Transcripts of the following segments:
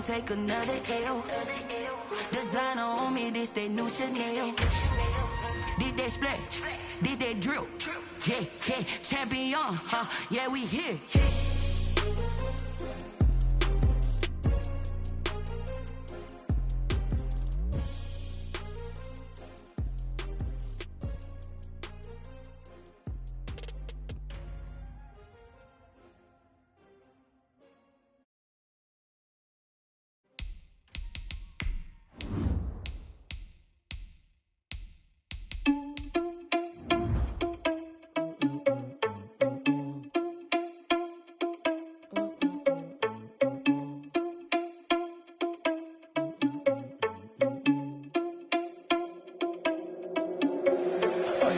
can't take another L. Designer on me, this that new Chanel. Did that splash, did that drill. Yeah, yeah, champion, yeah, we here.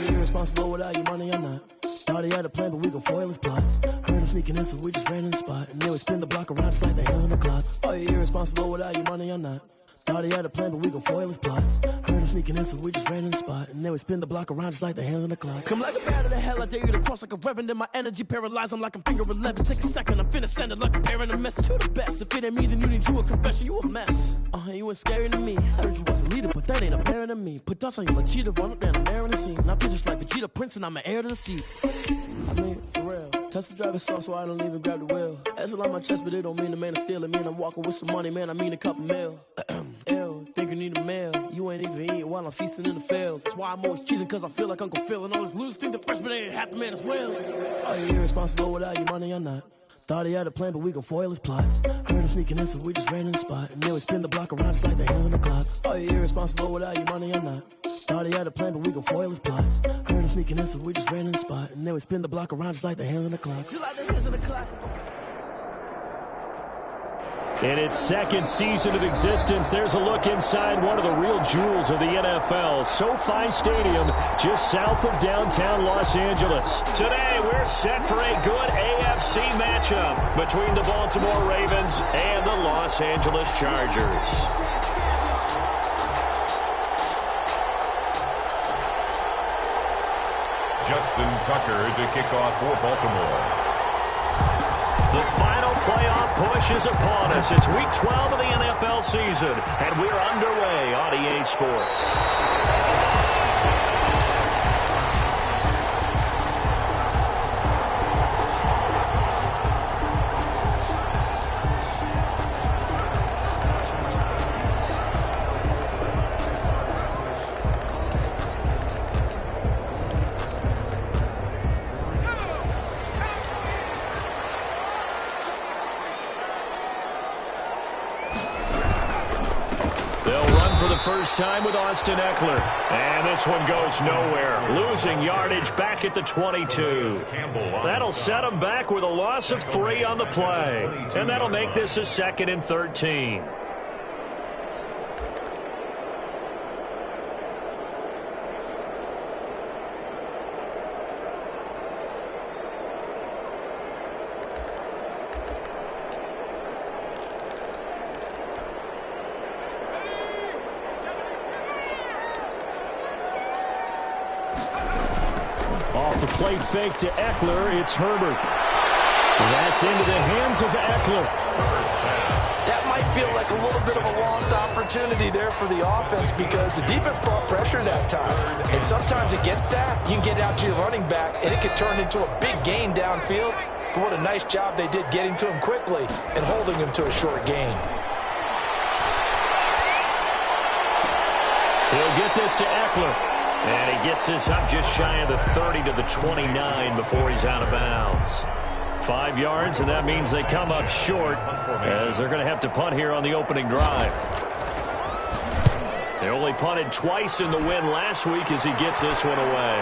Irresponsible without your money, I'm not. Thought he had a plan, but we gon' foil his plot. Heard him sneaking in, so we just ran in the spot. And then we spin the block around just like the hands on the clock. Are you irresponsible without your money, I'm not. Thought he had a plan, but we gon' foil his plot. Heard him sneaking in, so we just ran in the spot. And then we spin the block around just like the hands on the clock. Come like a bat of the hell, I dare you to cross like a reverend. In my energy paralyzed, I'm like I'm finger 11. Take a second, I'm finna send it like a parent a message to the best. If it ain't me, then you need you a confession, you a mess. You ain't scary to me. Heard you was a leader, but that ain't apparent to me. Put dust on you like cheetah, run up down the air in the scene. I feel just like Vegeta Prince, and I'm an heir to the seat. I mean, for real. Touch the driver's side so I don't even grab the wheel. That's on my chest, but it don't mean the man is stealing. Mean I'm walking with some money, man, I mean a couple mil. Ew, think you need a meal. You ain't even eating while I'm feasting in the field. That's why I'm always cheesing, cause I feel like Uncle Phil. And all those losers think the freshman ain't half the man as well. Are you irresponsible without your money or not? Thought he had a plan, but we gon' foil his plot. Heard him sneaking in, so we just ran in the spot. And then we spin the block around just like the hands on the clock. Are you irresponsible without your money or not? Thought he had a plan, but we gon' foil his plot. Heard him sneaking in, so we just ran in the spot. And then we spin the block around just like the hands on the clock. Just like the hands on the clock. In its second season of existence, there's a look inside one of the real jewels of the NFL, SoFi Stadium, just south of downtown Los Angeles. Today, we're set for a good AFC matchup between the Baltimore Ravens and the Los Angeles Chargers. Justin Tucker to kick off for Baltimore. The final playoff push is upon us. It's Week 12 of the NFL season, and we're underway on EA Sports. First time with Austin Eckler. And this one goes nowhere. Losing yardage back at the 22. That'll set him back with a loss of 3 on the play. And that'll make this a 2nd and 13. Play fake to Eckler. It's Herbert. That's into the hands of Eckler. That might feel like a little bit of a lost opportunity there for the offense because the defense brought pressure that time. And sometimes against that, you can get out to your running back, and it could turn into a big gain downfield. But what a nice job they did getting to him quickly and holding him to a short gain. He'll get this to Eckler. And he gets this up just shy of the 30 to the 29 before he's out of bounds. 5 yards, and that means they come up short as they're going to have to punt here on the opening drive. They only punted twice in the win last week as he gets this one away.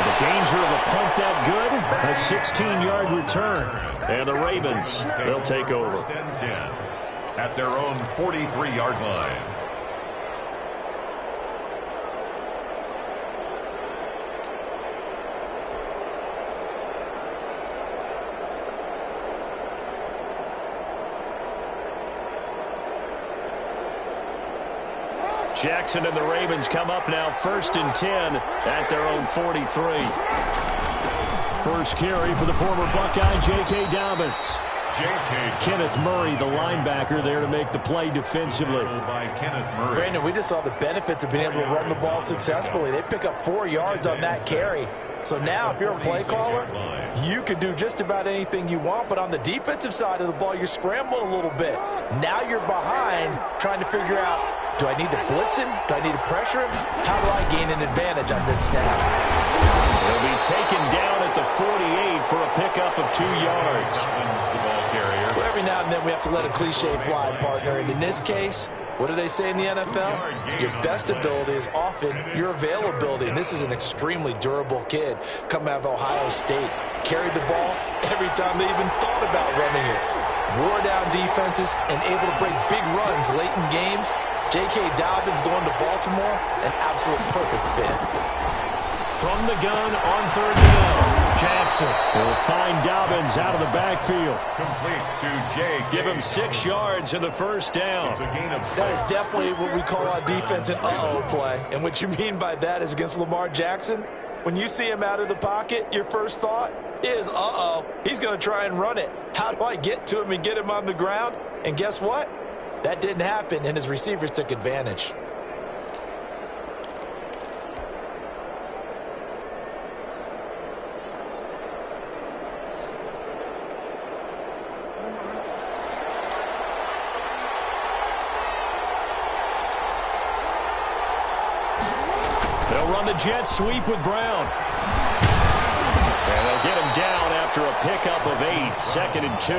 The danger of a punt that good, a 16-yard return. And the Ravens, they'll take over. At their own 43-yard line. Jackson and the Ravens come up now 1st and 10 at their own 43. First carry for the former Buckeye, J.K. Dobbins. Kenneth Murray, the linebacker, there to make the play defensively. Brandon, we just saw the benefits of being able to run the ball successfully. They pick up 4 yards on that carry. So now if you're a play caller, you can do just about anything you want. But on the defensive side of the ball, you're scrambling a little bit. Now you're behind trying to figure out, do I need to blitz him? Do I need to pressure him? How do I gain an advantage on this snap? He'll be taken down at the 48 for a pickup of 2 yards. Well, every now and then we have to let a cliche fly, partner. And in this case, what do they say in the NFL? Your best ability is often your availability. And this is an extremely durable kid coming out of Ohio State. Carried the ball every time they even thought about running it. Wore down defenses and able to break big runs late in games. J.K. Dobbins going to Baltimore, an absolute perfect fit. From the gun on 3rd down, Jackson will find Dobbins out of the backfield. Complete to J.K. Give him 6 yards in the first down. That is definitely what we call on defense an uh-oh play. And what you mean by that is against Lamar Jackson, when you see him out of the pocket, your first thought is, uh-oh, he's going to try and run it. How do I get to him and get him on the ground? And guess what? That didn't happen, and his receivers took advantage. They'll run the jet sweep with Brown. And they'll get him down after a pickup of 8, 2nd and 2.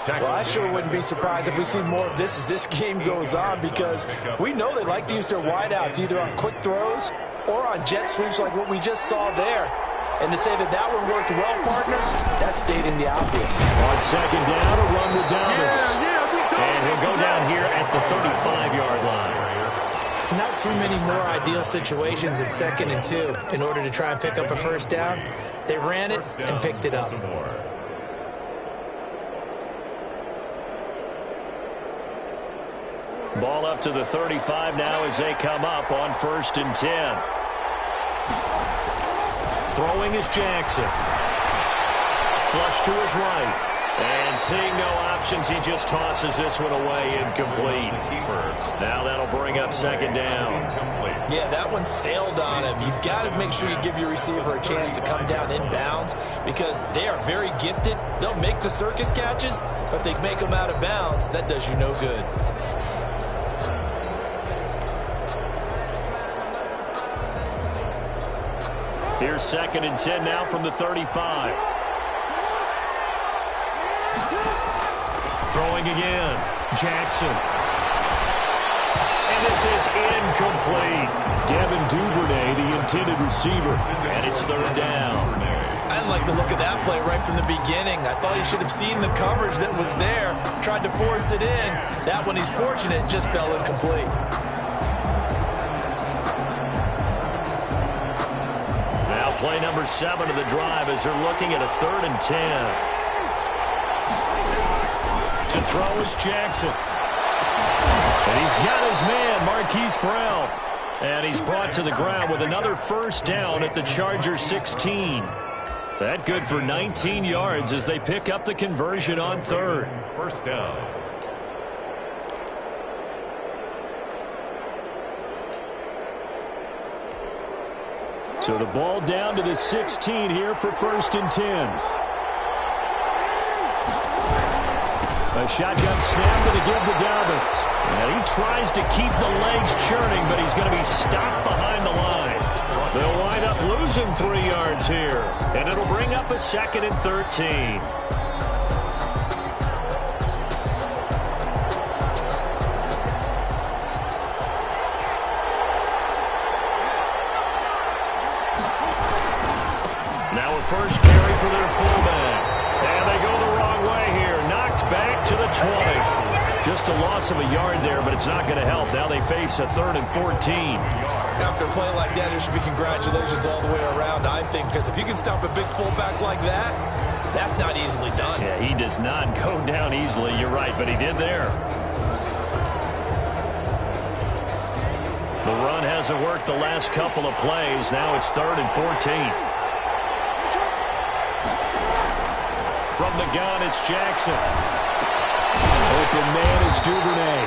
Well, I sure wouldn't be surprised if we see more of this as this game goes on, because we know they like to use their wideouts either on quick throws or on jet sweeps like what we just saw there. And to say that that one worked well, partner, that's stating the obvious. On 2nd down, a run with Dobbins. And he'll go down here at the 35-yard line. Not too many more ideal situations at 2nd and 2 in order to try and pick up a first down. They ran it and picked it up. Ball up to the 35 now as they come up on 1st and 10. Throwing is Jackson. Flush to his right. And seeing no options, he just tosses this one away, incomplete. Now that'll bring up 2nd down. Yeah, that one sailed on him. You've got to make sure you give your receiver a chance to come down inbounds, because they are very gifted. They'll make the circus catches, but they make them out of bounds. That does you no good. Here's 2nd and 10 now from the 35. Throwing again. Jackson. And this is incomplete. Devin Duvernay, the intended receiver. And it's 3rd down. I didn't like the look of that play right from the beginning. I thought he should have seen the coverage that was there. Tried to force it in. That one, he's fortunate, just fell incomplete. Play number 7 of the drive as they're looking at a 3rd and 10. To throw is Jackson. And he's got his man, Marquise Brown. And he's brought to the ground with another first down at the Chargers 16. That good for 19 yards as they pick up the conversion on 3rd. First down. So the ball down to the 16 here for 1st and 10. A shotgun snap to give to Dobbins. And he tries to keep the legs churning, but he's going to be stopped behind the line. They'll wind up losing 3 yards here. And it'll bring up a 2nd and 13. First carry for their fullback. And they go the wrong way here. Knocked back to the 20. Just a loss of a yard there, but it's not going to help. Now they face a 3rd and 14. After a play like that, there should be congratulations all the way around, I think, because if you can stop a big fullback like that, that's not easily done. Yeah, he does not go down easily. You're right, but he did there. The run hasn't worked the last couple of plays. Now it's 3rd and 14. From the gun, it's Jackson. Open man is Duvernay.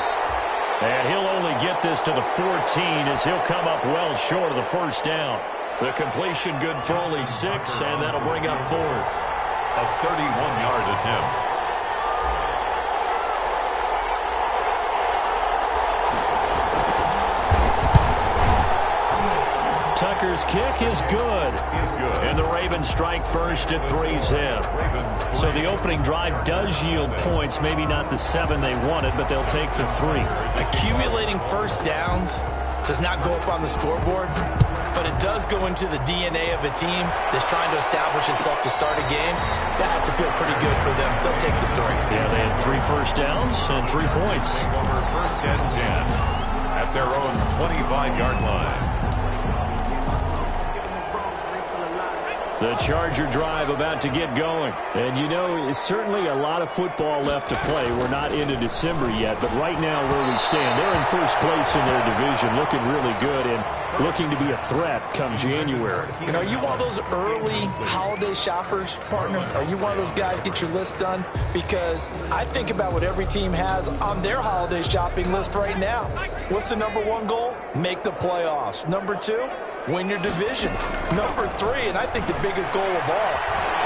And he'll only get this to the 14 as he'll come up well short of the first down. The completion good for only 6, and that'll bring up 4th. A 31-yard attempt. Tucker's kick is good. And the Ravens strike first at 3-zip. So the opening drive does yield points, maybe not the 7 they wanted, but they'll take the 3. Accumulating first downs does not go up on the scoreboard, but it does go into the DNA of a team that's trying to establish itself to start a game. That has to feel pretty good for them. They'll take the 3. Yeah, they had 3 first downs and 3 points. Over first and 10 at their own 25-yard line. The Charger drive about to get going. And, you know, it's certainly a lot of football left to play. We're not into December yet, but right now where we stand, they're in first place in their division, looking really good and looking to be a threat come January. You know, are you one of those early holiday shoppers, partner? Are you one of those guys get your list done? Because I think about what every team has on their holiday shopping list right now. What's the number 1 goal? Make the playoffs. Number 2? Win your division. Number 3, and I think the biggest goal of all,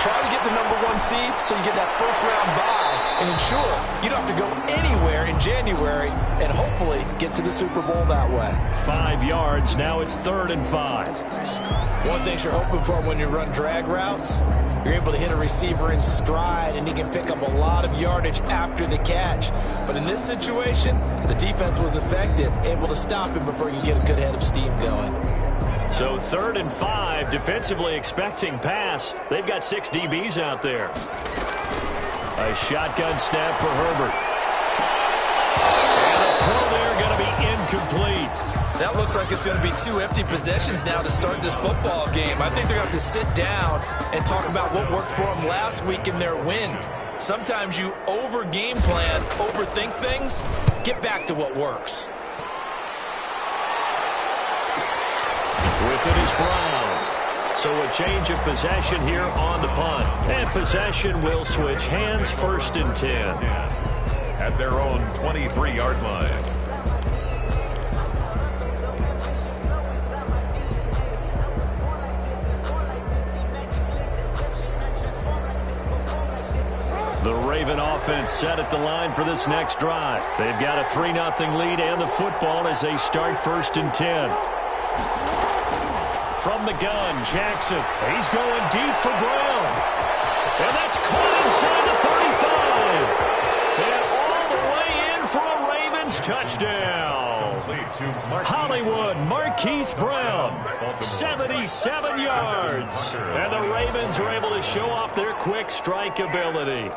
try to get the number 1 seed so you get that first round bye and ensure you don't have to go anywhere in January and hopefully get to the Super Bowl that way. 5 yards. Now it's 3rd and 5. One thing you're hoping for when you run drag routes, you're able to hit a receiver in stride and he can pick up a lot of yardage after the catch. But in this situation, the defense was effective, able to stop him before you get a good head of steam going. So 3rd and 5, defensively expecting pass. They've got 6 DBs out there. A shotgun snap for Herbert. And the throw there going to be incomplete. That looks like it's going to be 2 empty possessions now to start this football game. I think they're going to have to sit down and talk about what worked for them last week in their win. Sometimes you over-game plan, overthink things, get back to what works. With it is Brown. So a change of possession here on the punt. And possession will switch hands, 1st and 10. At their own 23-yard line. The Raven offense set at the line for this next drive. They've got a 3-0 lead and the football as they start 1st and 10. From the gun, Jackson. He's going deep for Brown. And that's caught inside the 35. And all the way in for a Ravens touchdown. Hollywood, Marquise Brown, 77 yards. And the Ravens are able to show off their quick strike ability.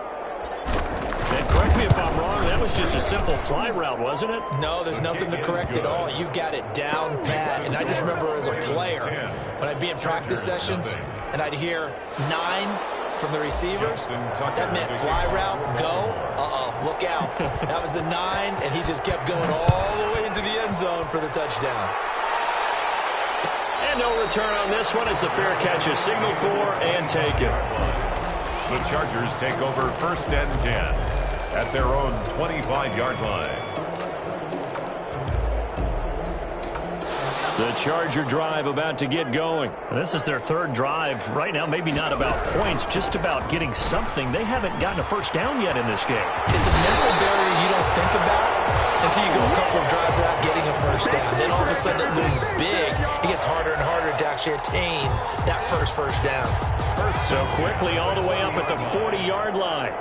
And correct me if I'm wrong, that was just a simple fly route, wasn't it? No, there's nothing to correct at all. You've got it down pat. And I just remember as a player, when I'd be in practice sessions and I'd hear 9 from the receivers, that meant fly route, go, look out. That was the 9, and he just kept going all the way into the end zone for the touchdown. And no return on this one as the fair catch is signaled for and taken. The Chargers take over 1st and 10 at their own 25-yard line. The Charger drive about to get going. This is their 3rd drive. Right now, maybe not about points, just about getting something. They haven't gotten a first down yet in this game. It's a mental barrier you don't think about until you go a couple of drives without getting a first down. Then all of a sudden it looms big. It gets harder and harder to actually attain that first down. So quickly all the way up at the 40-yard line.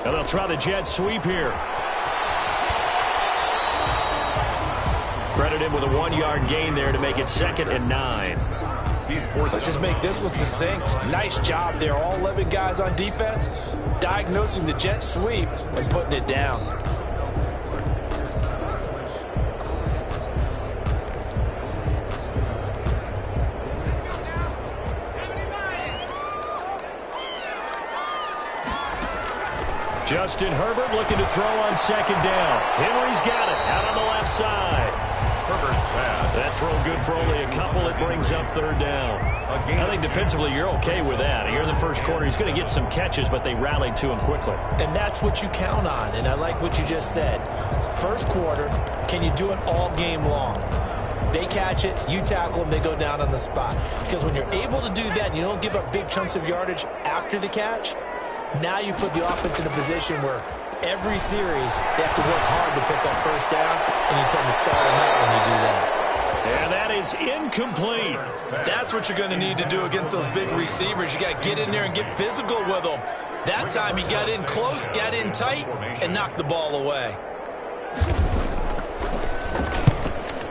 And they'll try the jet sweep here. Credit him with a 1-yard gain there to make it 2nd and 9. Let's just make this one succinct. Nice job there. All 11 guys on defense diagnosing the jet sweep and putting it down. Justin Herbert looking to throw on 2nd down. Henry's got it out on the left side. Herbert's pass. That throw good for only a couple. It brings up third down. I think defensively you're okay with that. Here in the first quarter, he's going to get some catches, but they rallied to him quickly. And that's what you count on, and I like what you just said. First quarter, can you do it all game long? They catch it, you tackle them, they go down on the spot. Because when you're able to do that and you don't give up big chunks of yardage after the catch, now you put the offense in a position where every series they have to work hard to pick up first downs, and you tend to stall them out when you do that. And that is incomplete. That's what you're going to need to do against those big receivers. You got to get in there and get physical with them. That time he got in close, got in tight, and knocked the ball away.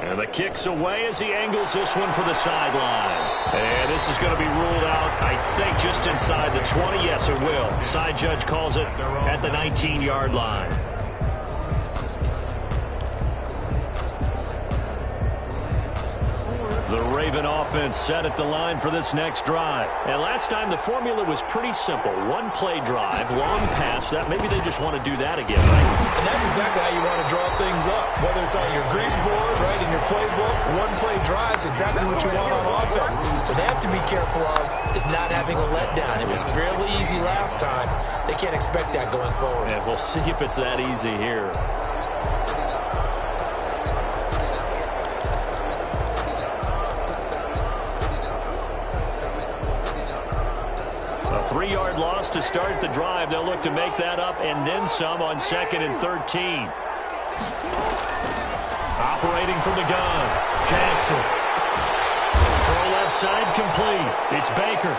And the kick's away as he angles this one for the sideline. And this is going to be ruled out, I think, just inside the 20. Yes, it will. Side judge calls it at the 19-yard line. The Raven offense set at the line for this next drive. And last time the formula was pretty simple. One play drive, long pass. That maybe they just want to do that again, right? And that's exactly how you want to draw things up. Whether it's on your grease board, right, in your playbook, one play drive is exactly what you want on offense. What they have to be careful of is not having a letdown. It was fairly easy last time. They can't expect that going forward. And we'll see if it's that easy here. A 3-yard loss to start the drive. They'll look to make that up and then some on 2nd and 13. Operating from the gun, Jackson. Throw left side complete. It's Baker.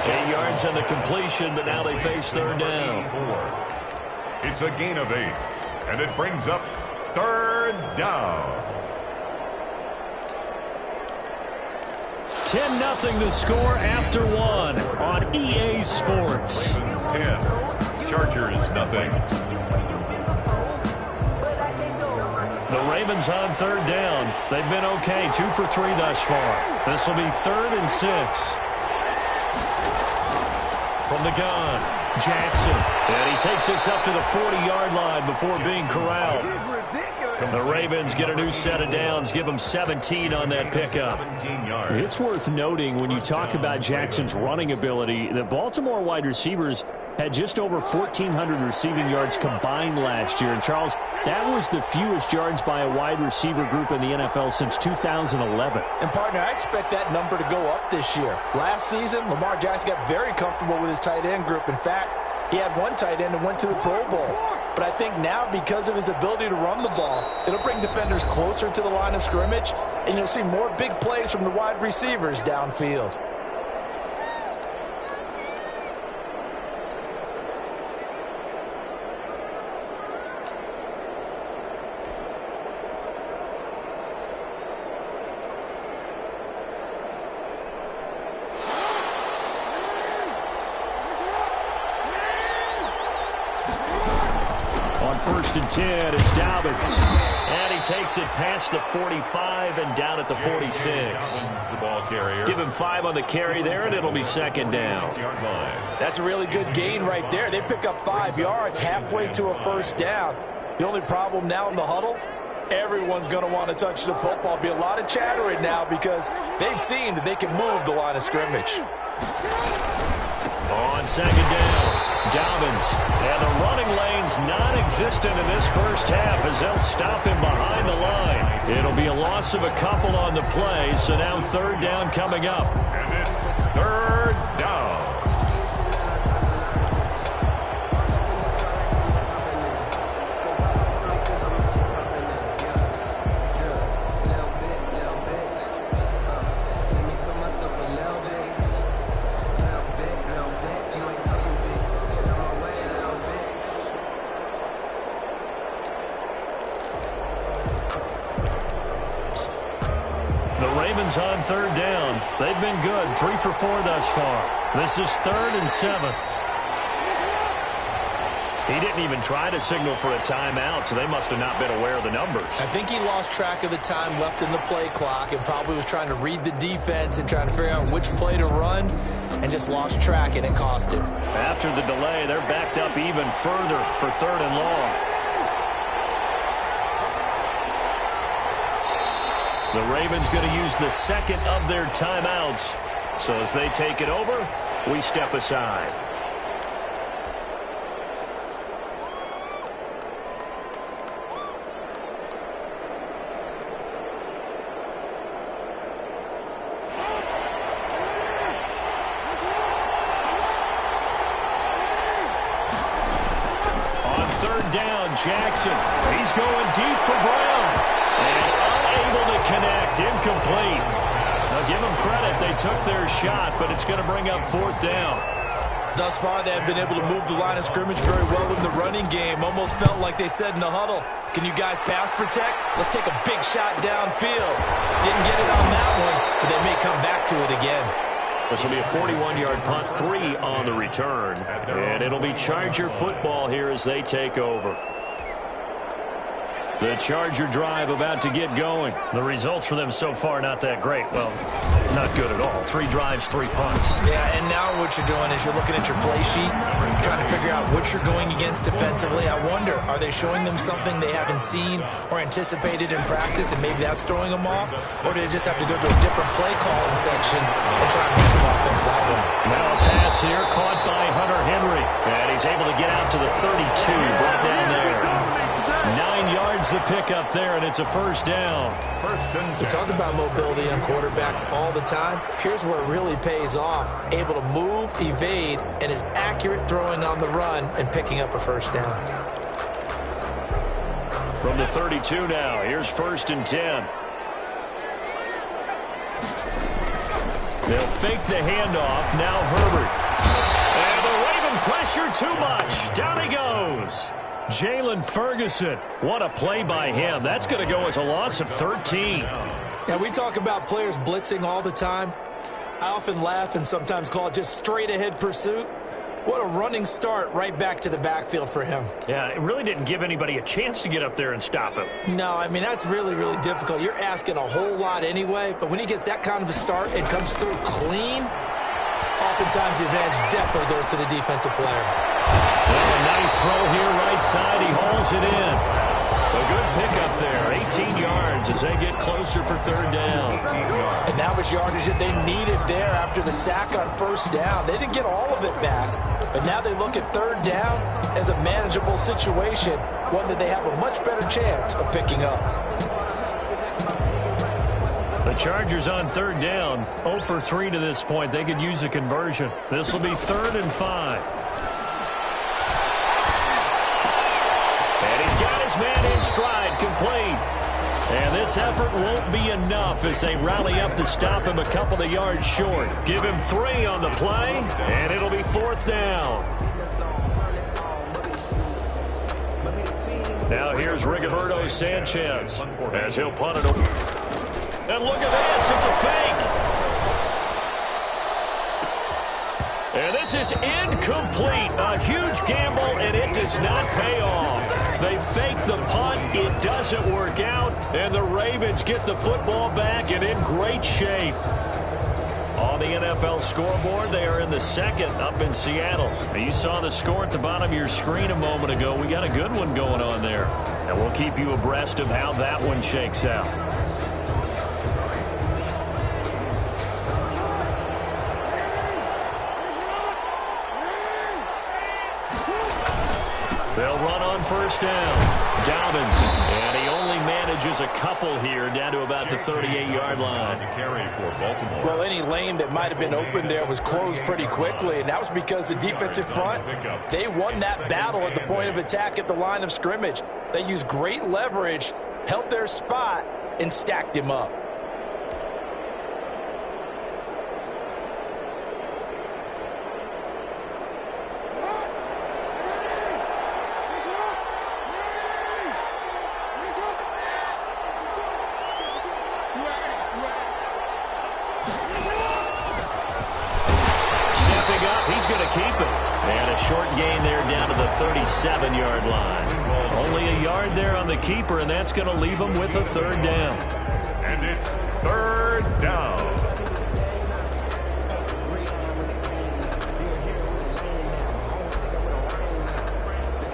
8 yards on the completion, but now they face third down. It's a gain of 8, and it brings up third down. 10-0 the score after 1 on EA Sports. Ravens 10, Chargers nothing. The Ravens on third down. They've been okay, 2 for 3 thus far. This will be 3rd and 6. From the gun, Jackson. And he takes this up to the 40-yard line before being corralled. The Ravens get a new set of downs, give them 17 on that pickup. It's worth noting when you talk about Jackson's running ability that Baltimore wide receivers had just over 1,400 receiving yards combined last year. And, Charles, that was the fewest yards by a wide receiver group in the NFL since 2011. And, partner, I expect that number to go up this year. Last season, Lamar Jackson got very comfortable with his tight end group. In fact, he had one tight end and went to the Pro Bowl. But I think now, because of his ability to run the ball, it'll bring defenders closer to the line of scrimmage, and you'll see more big plays from the wide receivers downfield. On 1st and 10, it's Dobbins. And he takes it past the 45 and down at the 46. The ball carrier. Give him 5 on the carry there, and it'll be 2nd down. That's a really good gain right there. They pick up 5 yards halfway to a first down. The only problem now in the huddle, everyone's going to want to touch the football. Be a lot of chattering now because they've seen that they can move the line of scrimmage. On 2nd down, Dobbins. And the running lane's non-existent in this first half as they'll stop him behind the line. It'll be a loss of a couple on the play, so now 3rd down coming up. And it's 3rd down. On 3rd down. They've been good. 3 for 4 thus far. This is 3rd and 7. He didn't even try to signal for a timeout, so they must have not been aware of the numbers. I think he lost track of the time left in the play clock and probably was trying to read the defense and trying to figure out which play to run and just lost track, and it cost him. After the delay, they're backed up even further for 3rd and long. The Ravens going to use the second of their timeouts. So as they take it over, we step aside. Jackson, he's going deep for Brown, and unable to connect, incomplete. Now give them credit, they took their shot, but it's going to bring up fourth down. Thus far, they have been able to move the line of scrimmage very well in the running game. Almost felt like they said in the huddle, can you guys pass protect? Let's take a big shot downfield. Didn't get it on that one, but they may come back to it again. This will be a 41-yard punt, 3 on the return, and it'll be Charger football here as they take over. The Charger drive about to get going. The results for them so far not that great. Well, not good at all. 3 drives, 3 punts. Yeah, and now what you're doing is you're looking at your play sheet, trying to figure out what you're going against defensively. I wonder, are they showing them something they haven't seen or anticipated in practice, and maybe that's throwing them off? Or do they just have to go to a different play calling section and try to beat some offense that way? Now a pass here caught by Hunter Henry. And he's able to get out to the 32, brought down there. 9 yards the pickup there, and it's a first down. We talk about mobility on quarterbacks all the time. Here's where it really pays off. Able to move, evade, and is accurate throwing on the run and picking up a first down. From the 32 now, here's 1st and 10. They'll fake the handoff. Now Herbert. And the Raven pressure too much. Down he goes. Jalen Ferguson. What a play by him. That's going to go as a loss of 13. Now, we talk about players blitzing all the time. I often laugh and sometimes call it just straight-ahead pursuit. What a running start right back to the backfield for him. Yeah, it really didn't give anybody a chance to get up there and stop him. No, I mean, that's really, really difficult. You're asking a whole lot anyway, but when he gets that kind of a start and comes through clean, oftentimes the advantage definitely goes to the defensive player. Well, a nice throw here right side. He hauls it in. A good pickup there. 18 yards as they get closer for 3rd down. And that was yardage that they needed there after the sack on 1st down. They didn't get all of it back, but now they look at 3rd down as a manageable situation, one that they have a much better chance of picking up. The Chargers on 3rd down, 0 for 3 to this point. They could use a conversion. This will be 3rd and 5. And he's got his man in stride, complete. And this effort won't be enough as they rally up to stop him a couple of yards short. Give him 3 on the play, and it'll be 4th down. Now here's Rigoberto Sanchez as he'll punt it over. And look at this, it's a fake. And this is incomplete. A huge gamble, and it does not pay off. They fake the punt. It doesn't work out. And the Ravens get the football back and in great shape. On the NFL scoreboard, they are in the 2nd up in Seattle. Now, you saw the score at the bottom of your screen a moment ago. We got a good one going on there. And we'll keep you abreast of how that one shakes out. They'll run on 1st down. Dobbins, and he only manages a couple here down to about the 38-yard line. Well, any lane that might have been open there was closed pretty quickly, and that was because the defensive front, they won that battle at the point of attack at the line of scrimmage. They used great leverage, held their spot, and stacked him up. He's going to keep it. And a short gain there down to the 37-yard line. Only a yard there on the keeper, and that's going to leave him with a 3rd down. And it's 3rd down.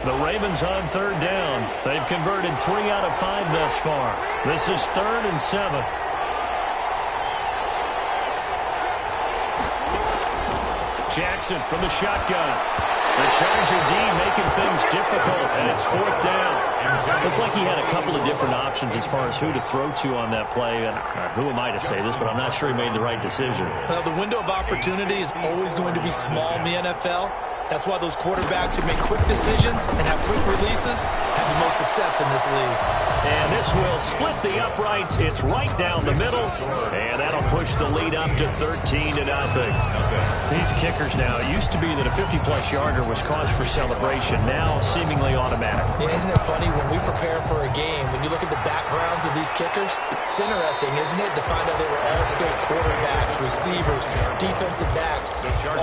The Ravens on 3rd down. They've converted 3 out of 5 thus far. This is 3rd and 7. Jackson from the shotgun. The Charger D making things difficult, and it's 4th down. Looked like he had a couple of different options as far as who to throw to on that play. And who am I to say this, but I'm not sure he made the right decision. Well, the window of opportunity is always going to be small in the NFL. That's why those quarterbacks who make quick decisions and have quick releases have the most success in this league. And this will split the uprights. It's right down the middle, and that'll push the lead up to 13-0. These kickers now, it used to be that a 50-plus yarder was cause for celebration. Now seemingly automatic. Yeah, isn't it funny when we prepare for a game, when you look at the backgrounds of these kickers, it's interesting, isn't it, to find out they were all-state quarterbacks, receivers, defensive backs,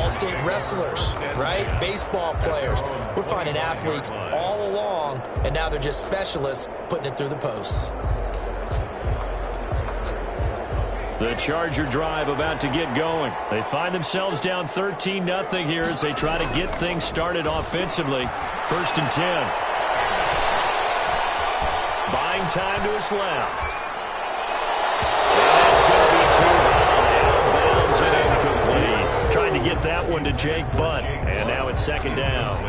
all-state wrestlers, right? Baseball players. We're finding athletes all along, and now they're just specialists putting it through the posts. The Charger drive about to get going. They find themselves down 13-0 here as they try to get things started offensively. 1st and 10. Buying time to his left. And that's going to be too high. Out of bounds and incomplete. Trying to get that one to Jake Butt. And now it's 2nd down.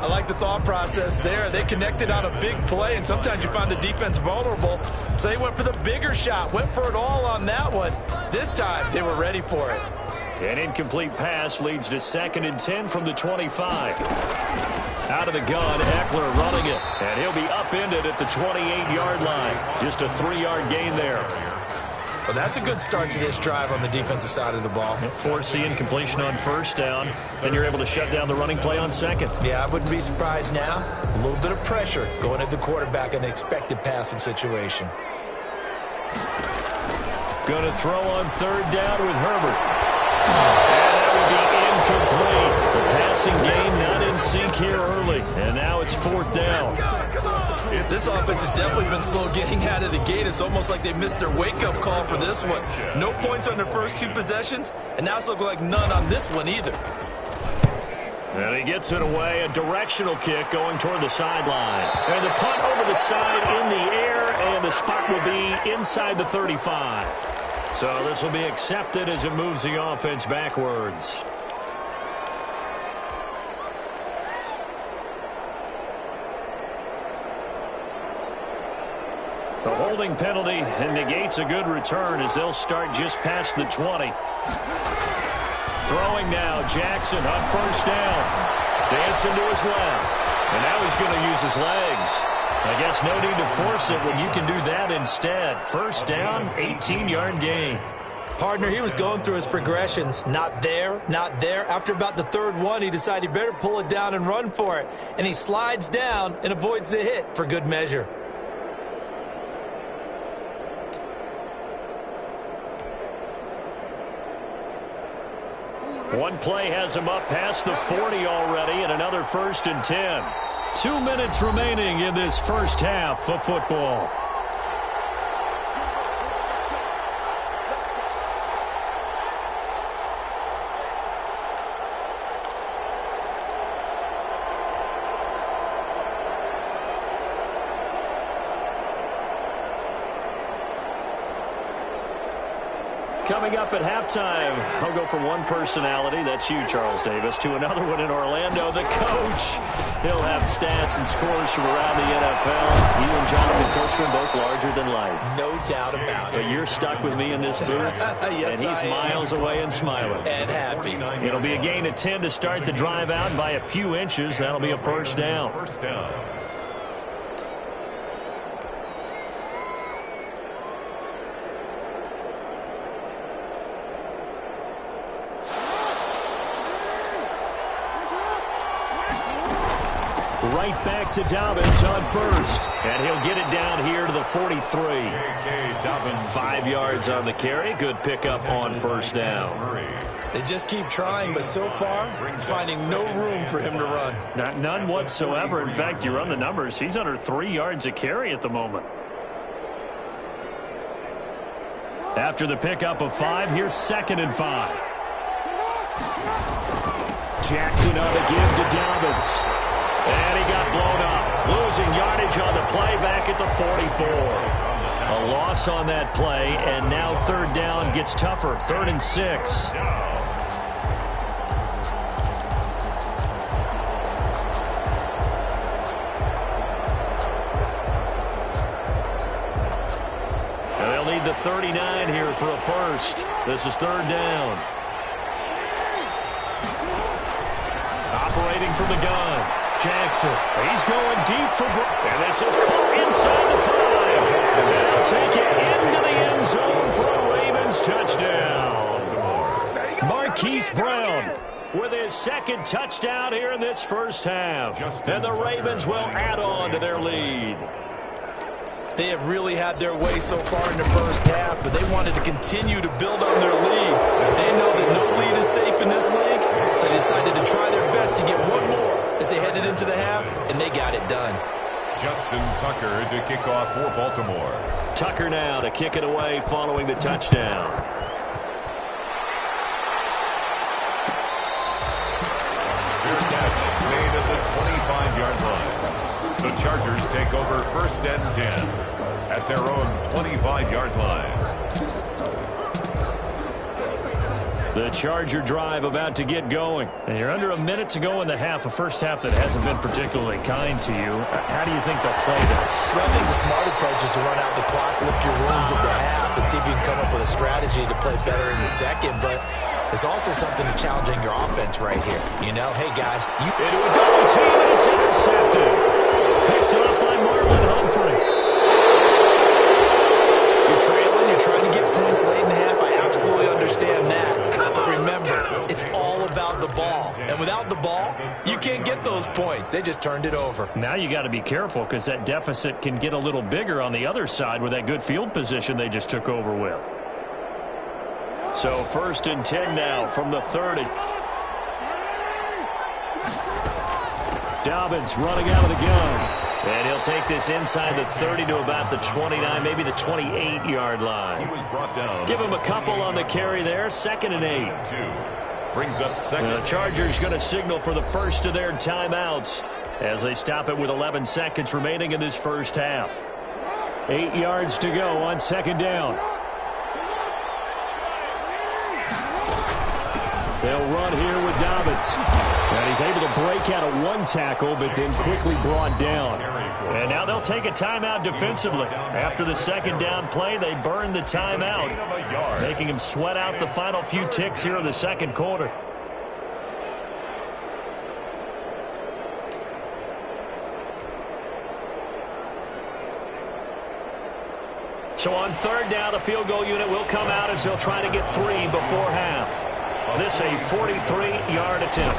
I like the thought process there. They connected on a big play, and sometimes you find the defense vulnerable. So they went for the bigger shot, went for it all on that one. This time, they were ready for it. An incomplete pass leads to 2nd and 10 from the 25. Out of the gun, Eckler running it. And he'll be upended at the 28-yard line. Just a 3-yard gain there. Well, that's a good start to this drive on the defensive side of the ball. Force the incompletion on 1st down. Then you're able to shut down the running play on 2nd. Yeah, I wouldn't be surprised now. A little bit of pressure going at the quarterback in an expected passing situation. Going to throw on 3rd down with Herbert. And that would be incomplete. The passing game not in sync here early. And now it's 4th down. This offense has definitely been slow getting out of the gate. It's almost like they missed their wake-up call for this one. No points on their first 2 possessions, and now it's looking like none on this one either. And he gets it away. A directional kick going toward the sideline. And the punt over the side in the air, and the spot will be inside the 35. So this will be accepted as it moves the offense backwards. The holding penalty negates a good return as they'll start just past the 20. Throwing now, Jackson on 1st down. Dancing to his left. And now he's going to use his legs. I guess no need to force it when you can do that instead. 1st down, 18-yard gain. Partner, he was going through his progressions. Not there, not there. After about the 3rd one, he decided he better pull it down and run for it. And he slides down and avoids the hit for good measure. One play has him up past the 40 already, and another 1st and 10. 2 minutes remaining in this first half of football. Coming up at halftime, I'll go from one personality, that's you, Charles Davis, to another one in Orlando, the coach. He'll have stats and scores from around the NFL. You and Jonathan Coachman both larger than life. No doubt about it. But you're stuck with me in this booth, yes, and he's miles away and smiling. And happy. It'll be a gain of 10 to start the drive out by a few inches. That'll be a 1st down. 1st down. Right back to Dobbins on 1st. And he'll get it down here to the 43. 5 yards on the carry. Good pickup on 1st down. They just keep trying, but so far, finding no room for him to run. None whatsoever. In fact, you run the numbers. He's under 3 yards a carry at the moment. After the pickup of 5, here's 2nd and 5. Jackson on a give to Dobbins. And he got blown up. Losing yardage on the play back at the 44. A loss on that play, and now 3rd down gets tougher. 3rd and 6. need the 39 here for a first. This is third down. Operating from the gun, Jackson. He's going deep for and this is caught inside the 5. And they'll take it into the end zone for a Ravens touchdown. Marquise Brown with his second touchdown here in this first half. And the Ravens will add on to their lead. They have really had their way so far in the first half, but they wanted to continue to build on their lead. They know that no lead is safe in this league, so they decided to try their best to get one more as they headed into the half, and they got it done. Justin Tucker to kick off for Baltimore. Tucker now to kick it away following the touchdown. Fair catch made at the 25-yard line. The Chargers take over first and 10 at their own 25-yard line. The Charger drive about to get going. And you're under a minute to go in the half, a first half that hasn't been particularly kind to you. How do you think they'll play this? Well, I think the smart approach is to run out the clock, lick your wounds at the half, and see if you can come up with a strategy to play better in the second. But there's also something to challenging your offense right here. You know, hey, guys. Into a double team, and it's intercepted. Picked up by Marlon Humphrey. You're trailing. You're trying to get points late in the half. I absolutely understand that. But remember, it's all about the ball. And without the ball, you can't get those points. They just turned it over. Now you got to be careful because that deficit can get a little bigger on the other side with that good field position they just took over with. So first and 10 now from the 30. Dobbins running out of the gun. And he'll take this inside the 30 to about the 29, maybe the 28-yard line. He was brought down. Give him a couple on the carry there. 2nd and 8. Brings up second. The Chargers going to signal for the first of their timeouts as they stop it with 11 seconds remaining in this first half. 8 yards to go on 2nd down. They'll run here with Dobbins. And he's able to break out of one tackle, but then quickly brought down. And now they'll take a timeout defensively. After the 2nd down play, they burn the timeout, making him sweat out the final few ticks here in the 2nd quarter. So on 3rd down, the field goal unit will come out as they'll try to get 3 before half. This a 43-yard attempt.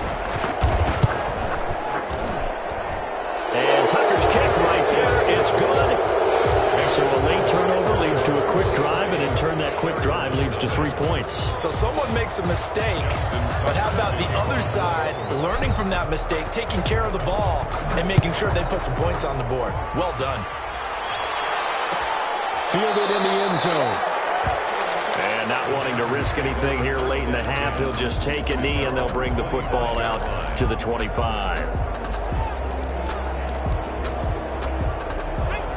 And Tucker's kick right there. It's good. So a late turnover leads to a quick drive, and in turn that quick drive leads to 3 points. So someone makes a mistake, but how about the other side learning from that mistake, taking care of the ball, and making sure they put some points on the board? Well done. Fielded in the end zone. And not wanting to risk anything here late in the half, he'll just take a knee and they'll bring the football out to the 25.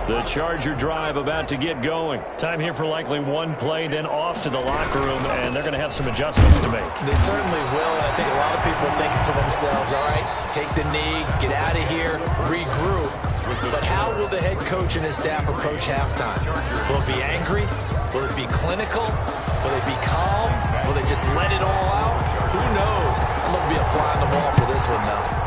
The Charger drive about to get going. Time here for likely one play, then off to the locker room, and they're going to have some adjustments to make. They certainly will, and I think a lot of people are thinking to themselves, all right, take the knee, get out of here, regroup. But how will the head coach and his staff approach halftime? Will it be angry? Will it be clinical? Will they be calm? Will they just let it all out? Who knows? I'm going to be a fly on the wall for this one, though.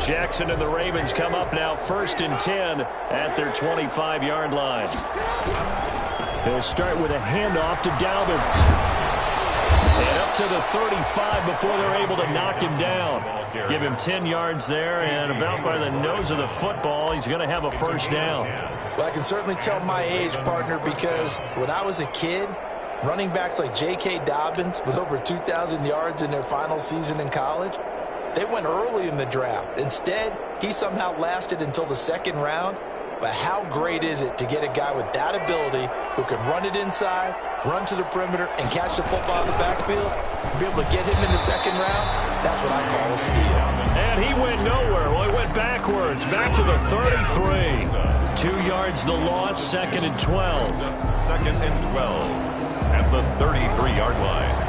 Jackson and the Ravens come up now 1st and 10 at their 25-yard line. They'll start with a handoff to Dobbins. And up to the 35 before they're able to knock him down. Give him 10 yards there, and about by the nose of the football, he's going to have a first down. Well, I can certainly tell my age, partner, because when I was a kid, running backs like J.K. Dobbins with over 2,000 yards in their final season in college, they went early in the draft. Instead, he somehow lasted until the 2nd round. But how great is it to get a guy with that ability who can run it inside, run to the perimeter, and catch the football in the backfield? Be able to get him in the 2nd round? That's what I call a steal. And he went nowhere. Well, he went backwards, back to the 33. 2 yards the loss, 2nd and 12. 2nd and 12 at the 33-yard line.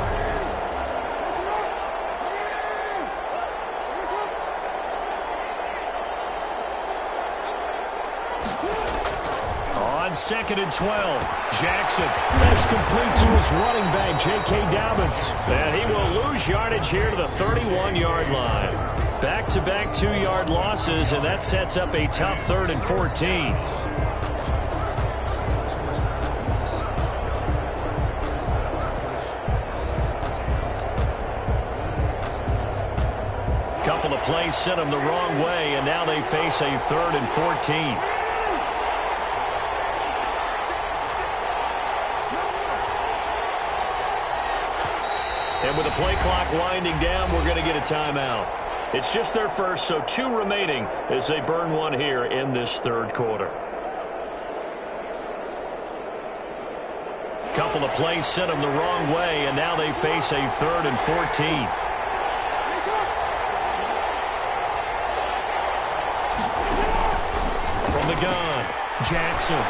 On 2nd and 12, Jackson. That's complete to his running back, J.K. Dobbins. And he will lose yardage here to the 31-yard line. Back-to-back 2-yard losses, and that sets up a tough 3rd and 14. Couple of plays sent them the wrong way, and now they face a 3rd and 14. And with the play clock winding down, we're going to get a timeout. It's just their first, so 2 remaining as they burn one here in this 3rd quarter. Couple of plays sent them the wrong way, and now they face a 3rd and 14. From the gun, Jackson.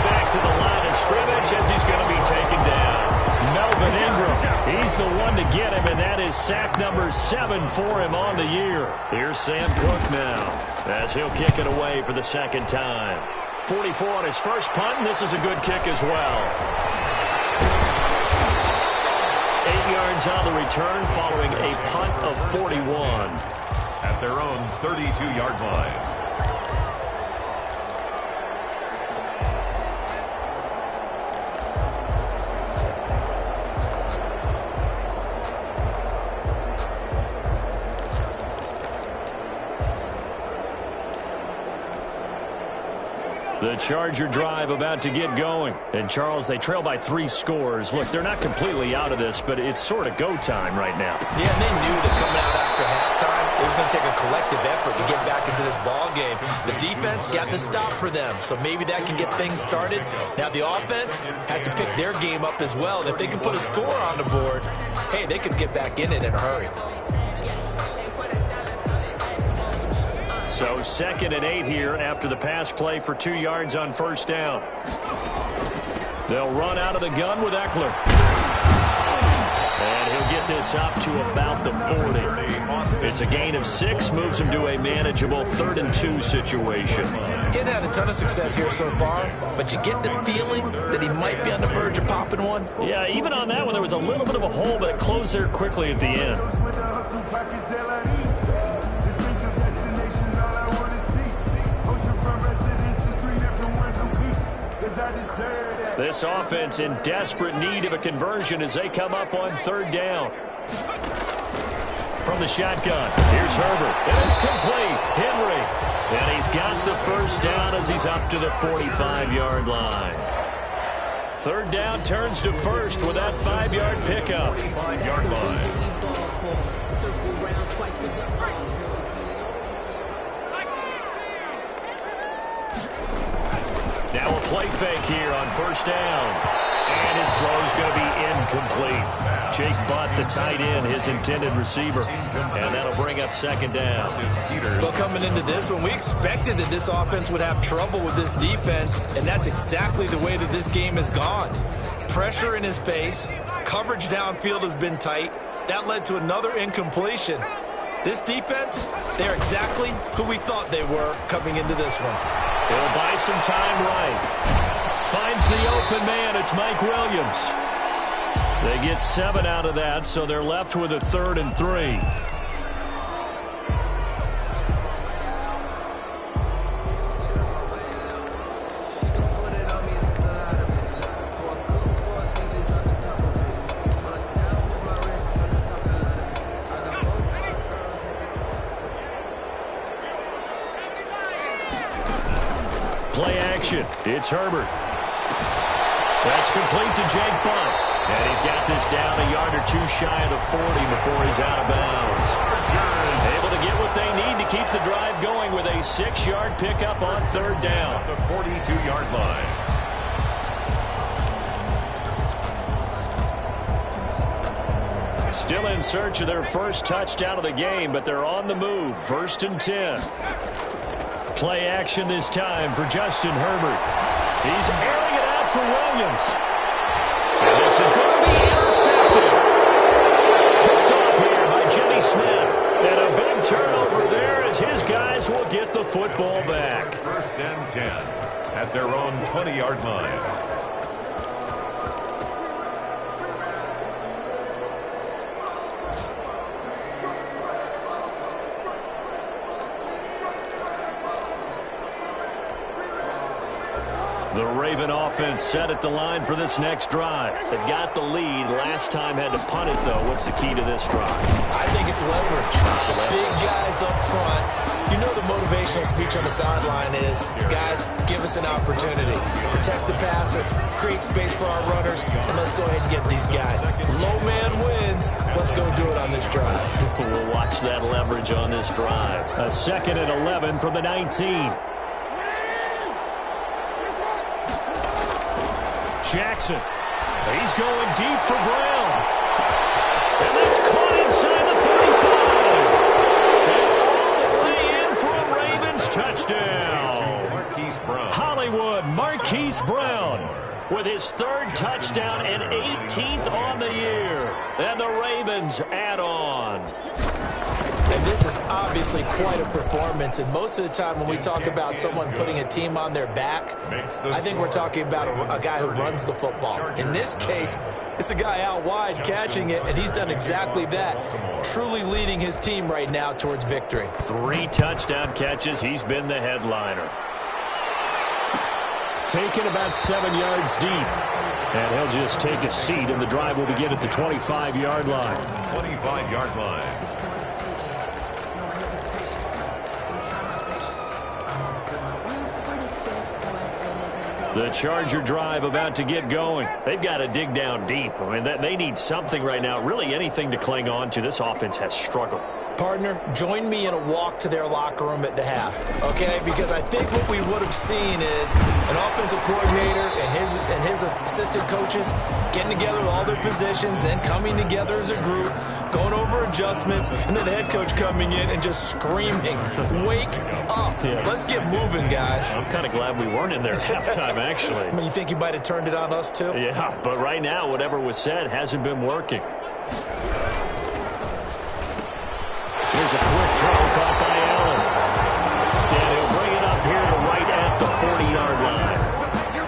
Back to the line of scrimmage as he's going to be taken down. Melvin Ingram, he's the one to get him, and that is sack number 7 for him on the year. Here's Sam Cook now as he'll kick it away for the 2nd time. 44 on his first punt, and this is a good kick as well. 8 yards on the return following a punt of 41. At their own 32-yard line. The Charger drive about to get going. And, Charles, they trail by 3 scores. Look, they're not completely out of this, but it's sort of go time right now. Yeah, and they knew that coming out after halftime, it was going to take a collective effort to get back into this ball game. The defense got the stop for them, so maybe that can get things started. Now the offense has to pick their game up as well. And if they can put a score on the board, hey, they could get back in it in a hurry. So 2nd and 8 here after the pass play for 2 yards on 1st down. They'll run out of the gun with Eckler. And he'll get this up to about the 40. It's a gain of 6, moves him to a manageable 3rd and 2 situation. He hadn't had a ton of success here so far, but you get the feeling that he might be on the verge of popping one. Yeah, even on that one, there was a little bit of a hole, but it closed there quickly at the end. This offense in desperate need of a conversion as they come up on 3rd down. From the shotgun, here's Herbert, and it's complete. Henry, and he's got the 1st down as he's up to the 45-yard line. 3rd down turns to 1st with that 5-yard pickup. 5-yard line. Now a play fake here on 1st down. And his throw is going to be incomplete. Jake Butt, the tight end, his intended receiver. And that'll bring up 2nd down. Well, coming into this one, we expected that this offense would have trouble with this defense, and that's exactly the way that this game has gone. Pressure in his face. Coverage downfield has been tight. That led to another incompletion. This defense, they're exactly who we thought they were coming into this one. He'll buy some time right. Finds the open man. It's Mike Williams. They get 7 out of that, so they're left with a 3rd and 3. Play action. It's Herbert. That's complete to Jake Butt. And he's got this down a yard or 2 shy of the 40 before he's out of bounds. Able to get what they need to keep the drive going with a 6-yard pickup on 3rd down. The 42-yard line. Still in search of their first touchdown of the game, but they're on the move. 1st and 10. Play action this time for Justin Herbert. He's airing it out for Williams. And this is going to be intercepted. Picked off here by Jimmy Smith. And a big turnover there as his guys will get the football back. 1st and 10 at their own 20-yard line. The Raven offense set at the line for this next drive. They've got the lead. Last time had to punt it, though. What's the key to this drive? I think it's leverage. The big guys up front. You know the motivational speech on the sideline is, guys, give us an opportunity. Protect the passer, create space for our runners, and let's go ahead and get these guys. Low man wins. Let's go do it on this drive. We'll watch that leverage on this drive. A 2nd and 11 from the 19. Jackson. He's going deep for Brown. And that's caught inside the 35. And all the way in for a Ravens touchdown. Marquise Brown. Hollywood Marquise Brown with his 3rd touchdown and 18th on the year. And the Ravens add on. And this is obviously quite a performance. And most of the time when we talk about someone putting a team on their back, I think we're talking about a guy who runs the football. In this case, it's a guy out wide catching it, and he's done exactly that, truly leading his team right now towards victory. 3 touchdown catches. He's been the headliner. Taken about 7 yards deep. And he'll just take a seat, and the drive will begin at the 25-yard line. 25-yard line. The Charger drive about to get going. They've got to dig down deep. I mean, they need something right now, really anything to cling on to. This offense has struggled. Partner, join me in a walk to their locker room at the half, okay? Because I think what we would have seen is an offensive coordinator and his assistant coaches getting together with all their positions, then coming together as a group, going over adjustments, and then the head coach coming in and just screaming, wake up. Yeah. Let's get moving, guys. I'm kind of glad we weren't in there at halftime, actually. I mean, you think you might have turned it on us, too? Yeah, but right now, whatever was said hasn't been working. Here's a quick throw caught by Allen. And he'll bring it up here to right at the 40-yard line.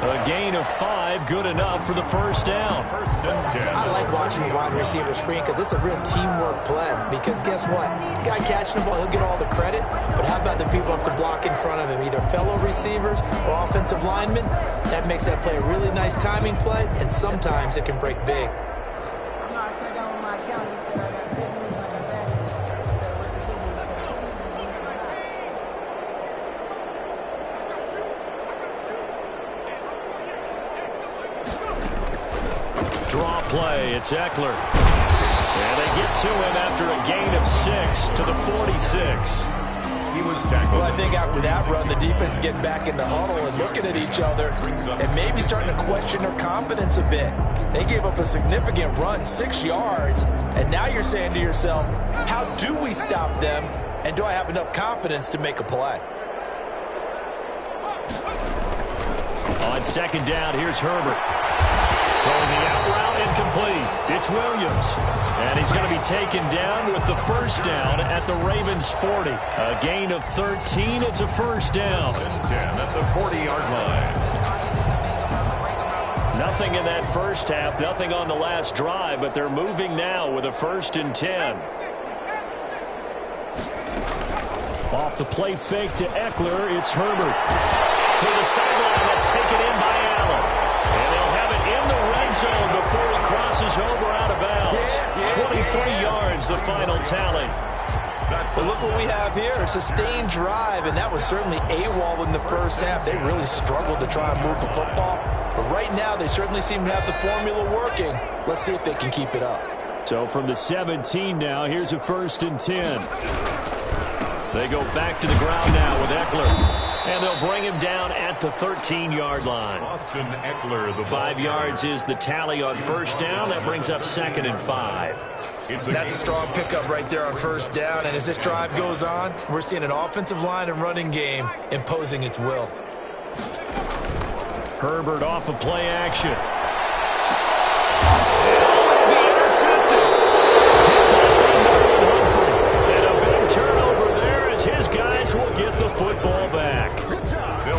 A gain of 5, good enough for the 1st down. 1st and 10. I like watching the wide receiver screen because it's a real teamwork play. Because guess what? The guy catching the ball, he'll get all the credit. But how about the people up to block in front of him, either fellow receivers or offensive linemen? That makes that play a really nice timing play, and sometimes it can break big. Draw play, it's Eckler. And they get to him after a gain of 6 to the 46. He was tackled. Well, I think after that run, the defense is getting back in the huddle and looking at each other and maybe starting to question their confidence a bit. They gave up a significant run, 6 yards, and now you're saying to yourself, how do we stop them, and do I have enough confidence to make a play? On 2nd down, here's Herbert. Throwing the out route incomplete. It's Williams. And he's going to be taken down with the 1st down at the Ravens' 40. A gain of 13. It's a 1st down. 10 at the 40-yard line. Nothing in that first half, nothing on the last drive, but they're moving now with a 1st and 10. Off the play fake to Eckler, it's Herbert. To the sideline, that's taken in by Allen. And they'll have it in the red zone before he crosses over out of bounds. 23 yards, the final tally. But look what we have here, a sustained drive, and that was certainly AWOL in the first half. They really struggled to try and move the football. But right now, they certainly seem to have the formula working. Let's see if they can keep it up. So from the 17 now, here's a 1st and 10. They go back to the ground now with Eckler. And they'll bring him down at the 13-yard line. Austin Eckler, the 5 yards is the tally on 1st down. That brings up 2nd and 5. That's a strong pickup right there on first down. And as this drive goes on, we're seeing an offensive line and running game imposing its will. Herbert off of play action. And be intercepted. And a big turnover there as his guys will get the football back.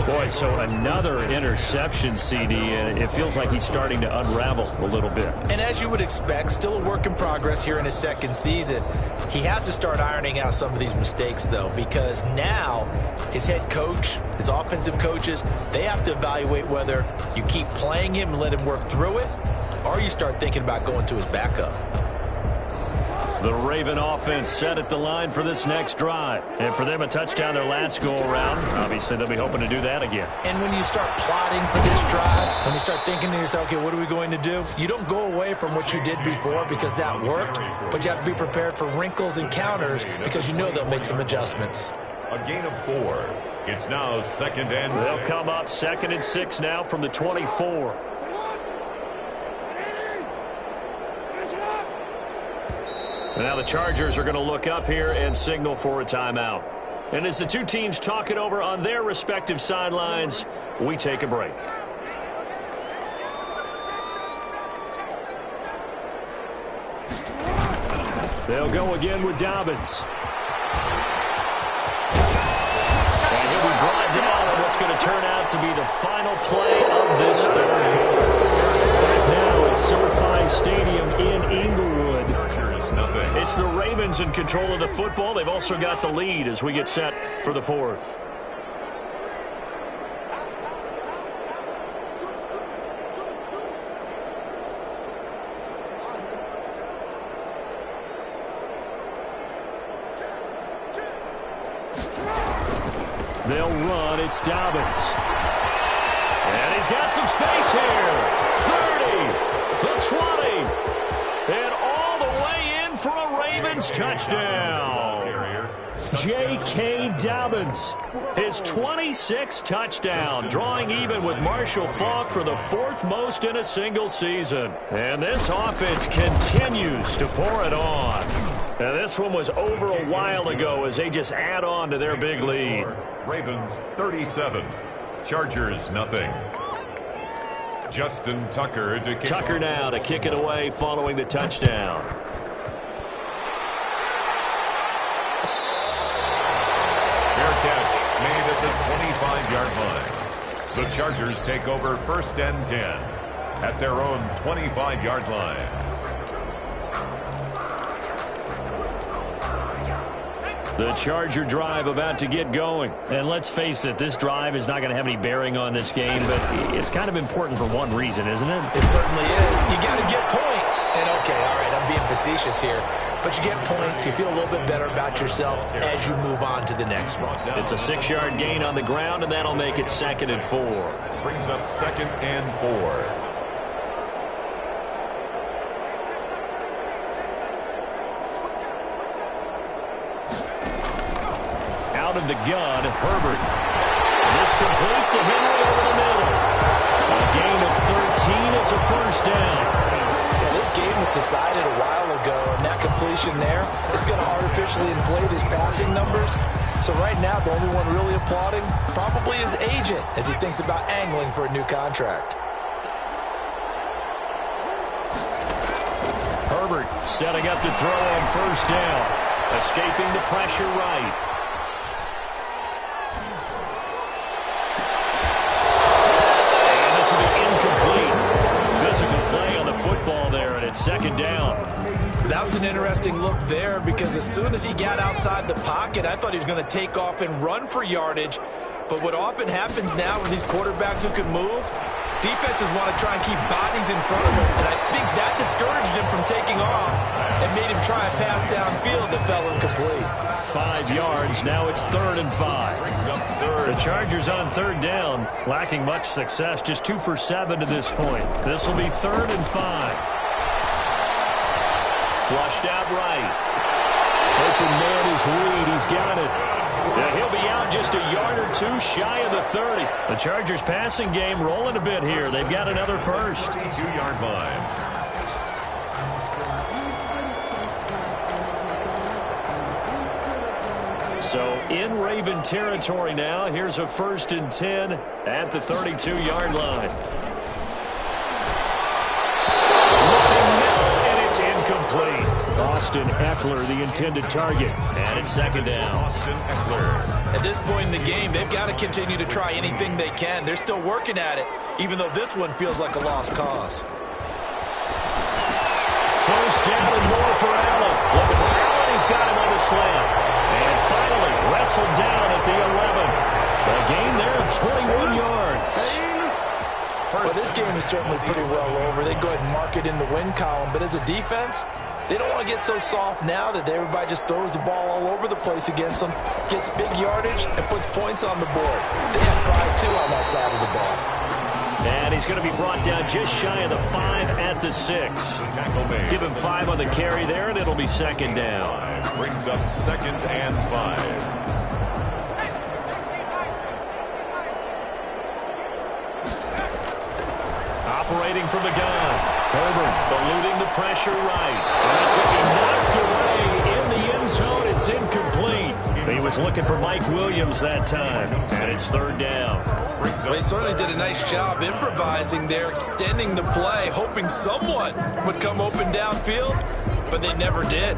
Boy, so another interception, CD, and it feels like he's starting to unravel a little bit. And as you would expect, still a work in progress here in his second season. He has to start ironing out some of these mistakes, though, because now his head coach, his offensive coaches, they have to evaluate whether you keep playing him and let him work through it, or you start thinking about going to his backup. The Raven offense set at the line for this next drive. And for them, a touchdown their last go-around. Obviously, they'll be hoping to do that again. And when you start plotting for this drive, when you start thinking to yourself, okay, what are we going to do? You don't go away from what you did before because that worked, but you have to be prepared for wrinkles and counters because you know they'll make some adjustments. A gain of 4. It's now 2nd and 6. They'll come up 2nd and 6 now from the 24. Now the Chargers are going to look up here and signal for a timeout. And as the two teams talk it over on their respective sidelines, we take a break. They'll go again with Dobbins. And he'll be brought down on what's going to turn out to be the final play of this third quarter. Now it's SoFi Stadium in Inglewood. It's the Ravens in control of the football. They've also got the lead as we get set for the fourth. They'll run. It's Dobbins. And he's got some space here. 30, the 20, and all the way in for a Ravens touchdown. J.K. Dobbins, his 26th touchdown, drawing even with Marshall Faulk for the 4th most in a single season. And this offense continues to pour it on. And this one was over a while ago as they just add on to their big lead. Ravens 37, Chargers nothing. Justin Tucker to kick. Tucker now to kick it away following the touchdown. Fair catch made at the 25-yard line. The Chargers take over 1st and 10 at their own 25-yard line. The Charger drive about to get going. And let's face it, this drive is not going to have any bearing on this game, but it's kind of important for one reason, isn't it? It certainly is. You got to get points. And okay, all right, I'm being facetious here, but you get points, you feel a little bit better about yourself as you move on to the next one. It's a 6-yard gain on the ground, and that'll make it 2nd and 4. Brings up 2nd and 4. Out of the gun, Herbert. This completes a Henry over the middle. A gain of 13. It's a 1st down. Yeah, this game was decided a while ago, and that completion there is going to artificially inflate his passing numbers. So right now, the only one really applauding probably his agent as he thinks about angling for a new contract. Herbert setting up to throw on 1st down. Escaping the pressure right. Football there, and it's 2nd down. That was an interesting look there because as soon as he got outside the pocket, I thought he was going to take off and run for yardage. But what often happens now with these quarterbacks who can move, defenses want to try and keep bodies in front of them. And I think that discouraged him from taking off and made him try a pass downfield that fell incomplete. 5 yards. Now it's 3rd and 5. The Chargers on 3rd down, lacking much success, just 2 for 7 to this point. This will be 3rd and 5. Flushed out right. Open man is Reed. He's got it. And he'll be out just a yard or 2 shy of the 30. The Chargers passing game rolling a bit here. They've got another 1st. 2-yard line. So in Raven territory now. Here's a 1st and 10 at the 32-yard line. Incomplete. Austin Eckler, the intended target. And it's 2nd down. Austin Eckler. At this point in the game, they've got to continue to try anything they can. They're still working at it, even though this one feels like a lost cause. 1st down and more for Allen. Looking for Allen. He's got him on the slant. And finally wrestled down at the 11. A gain there of 21 yards. Well, this game is certainly pretty well over. They go ahead and mark it in the win column. But as a defense, they don't want to get so soft now that everybody just throws the ball all over the place against them, gets big yardage, and puts points on the board. They have pride, too, on that side of the ball. And he's going to be brought down just shy of the 5 at the 6. Give him 5 on the carry there, and it'll be 2nd down. Brings up 2nd and 5. Operating from the gun. Herbert eluding the pressure right. And that's going to be knocked away in the end zone. It's incomplete. He was looking for Mike Williams that time. And it's 3rd down. Well, they certainly did a nice job improvising there, extending the play, hoping someone would come open downfield, but they never did.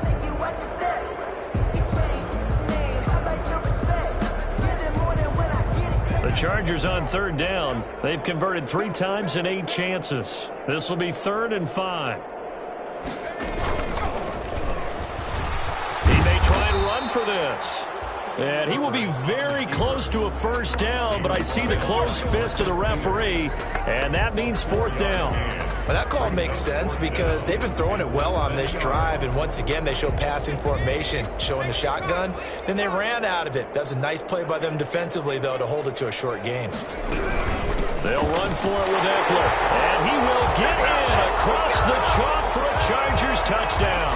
The Chargers on 3rd down. They've converted 3 times in 8 chances. This will be 3rd and 5. He may try and run for this. And he will be very close to a 1st down, but I see the closed fist of the referee, and that means 4th down. Well, that call makes sense because they've been throwing it well on this drive, and once again they show passing formation, showing the shotgun. Then they ran out of it. That's a nice play by them defensively, though, to hold it to a short game. They'll run for it with Eckler, and he will get in across the chalk for a Chargers touchdown.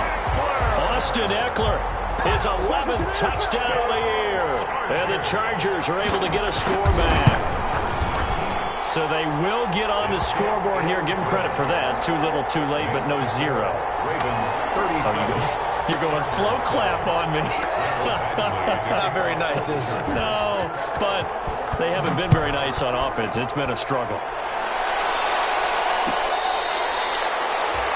Austin Eckler, his 11th touchdown of the year, and the Chargers are able to get a score back. So they will get on the scoreboard here. Give them credit for that. Too little, too late, but no 0. Ravens 37. You're going slow clap on me. Not very nice, is it? No, but they haven't been very nice on offense. It's been a struggle.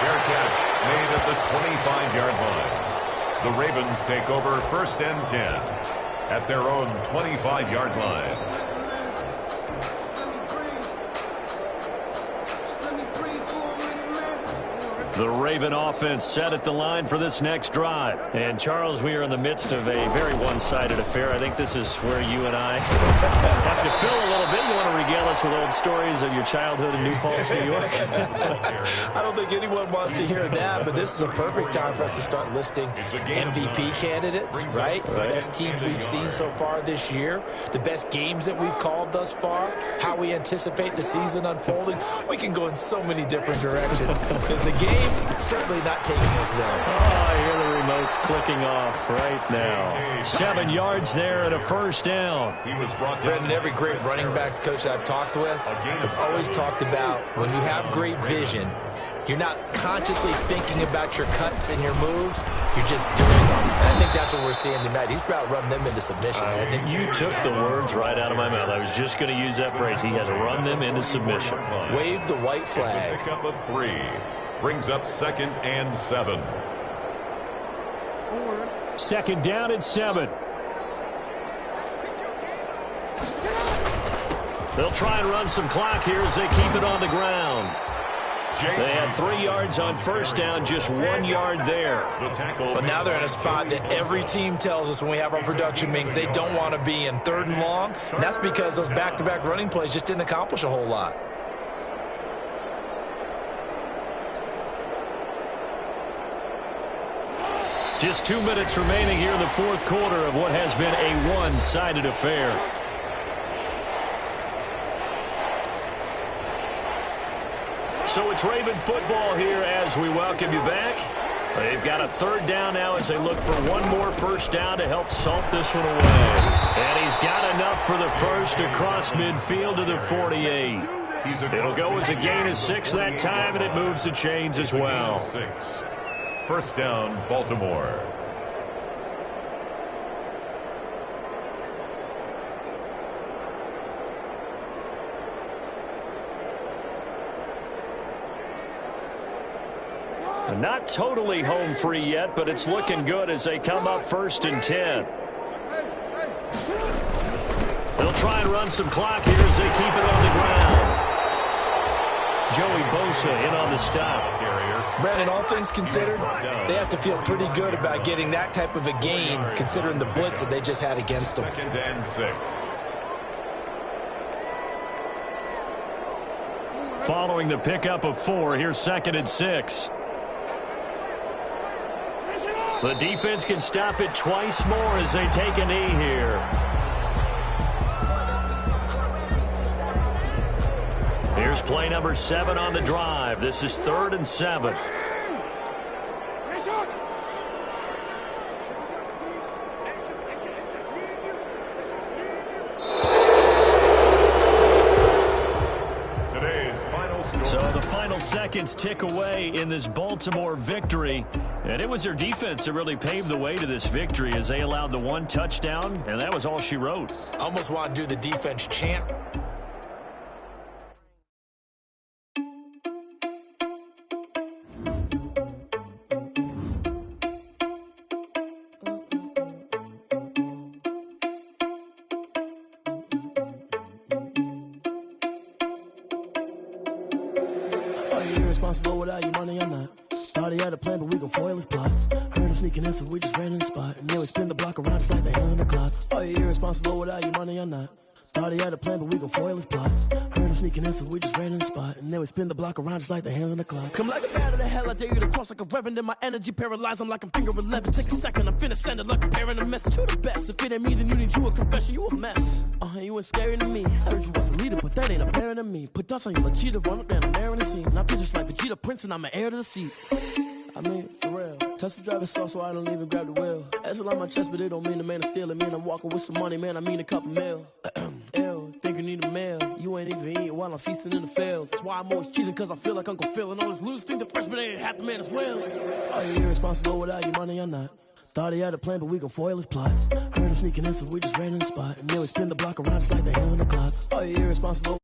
Fair catch made at the 25-yard line. The Ravens take over 1st and 10 at their own 25-yard line. The Raven offense set at the line for this next drive. And, Charles, we are in the midst of a very one-sided affair. I think this is where you and I have to fill a little bit. You want to regale us with old stories of your childhood in New Paltz, New York? I don't think anyone wants to hear that, but this is a perfect time for us to start listing MVP candidates, right? The best teams we've seen so far this year, the best games that we've called thus far, how we anticipate the season unfolding. We can go in so many different directions because the game certainly not taking us there. Oh, I hear the remotes clicking off right now. 7 yards there and a 1st down. Brandon, every great running backs coach I've talked with has always talked about when you have great vision, you're not consciously thinking about your cuts and your moves. You're just doing them. And I think that's what we're seeing tonight. He's about to run them into submission. You took the words right out of my mouth. I was just going to use that phrase. He has run them into submission. Wave the white flag. Pick up of 3. Brings up 2nd and 7. 2nd down and 7. They'll try and run some clock here as they keep it on the ground. They had 3 yards on 1st down, just 1 yard there. But now they're in a spot that every team tells us when we have our production meetings they don't want to be in, 3rd and long. And that's because those back-to-back running plays just didn't accomplish a whole lot. Just 2 minutes remaining here in the 4th quarter of what has been a one-sided affair. So it's Raven football here as we welcome you back. They've got a 3rd down now as they look for one more 1st down to help salt this one away. And he's got enough for the 1st across midfield to the 48. It'll go as a gain of 6 that time, and it moves the chains as well. 1st down, Baltimore. Not totally home free yet, but it's looking good as they come up 1st and 10. They'll try and run some clock here as they keep it on the ground. Joey Bosa in on the stop. Brandon, all things considered, they have to feel pretty good about getting that type of a gain, considering the blitz that they just had against them. 2nd and 6. Following the pickup of 4, here's 2nd and 6. The defense can stop it twice more as they take a knee here. Here's play number 7 on the drive. This is 3rd and 7. So the final seconds tick away in this Baltimore victory. And it was their defense that really paved the way to this victory as they allowed the 1 touchdown, and that was all she wrote. Almost want to do the defense chant. Irresponsible without your money or not. Thought he had a plan, but we gon' foil his plot. Heard him sneaking in, so we just ran in the spot. And then we spin the block around just like the hell in the clock. Are you irresponsible without your money or not? Thought he had a plan, but we gon' foil his plot. Heard him sneaking in, so we just ran in the spot. And then we spin the block around just like the hands on the clock. Come like a bat of the hell, I dare you to cross like a reverend. In my energy paralyzed, I'm like I'm finger 11. Take a second, I'm finna send it like a parent a message to the best. If it ain't me, then you need you a confession, you a mess. You ain't scary to me. Heard you was a leader, but that ain't apparent to me. Put dust on you, Cheetah, run up down the air in the scene. And I feel just like Vegeta Prince, and I'm an heir to the seat. I mean, for real. Touch the driver's sauce so I don't even grab the wheel. That's on my chest, but it don't mean the man is stealing. Man, I'm walking with some money, man, I mean a couple mil. Ew, think you need a meal. You ain't even eating while I'm feasting in the field. That's why I'm always cheesing, cause I feel like Uncle Phil. And all those losers think the freshman ain't half the man as well. Are you irresponsible without your money or not? Thought he had a plan, but we gon' foil his plot. Heard him sneaking in, so we just ran in the spot. And then we spin the block around just like the hell in the clock. Are you irresponsible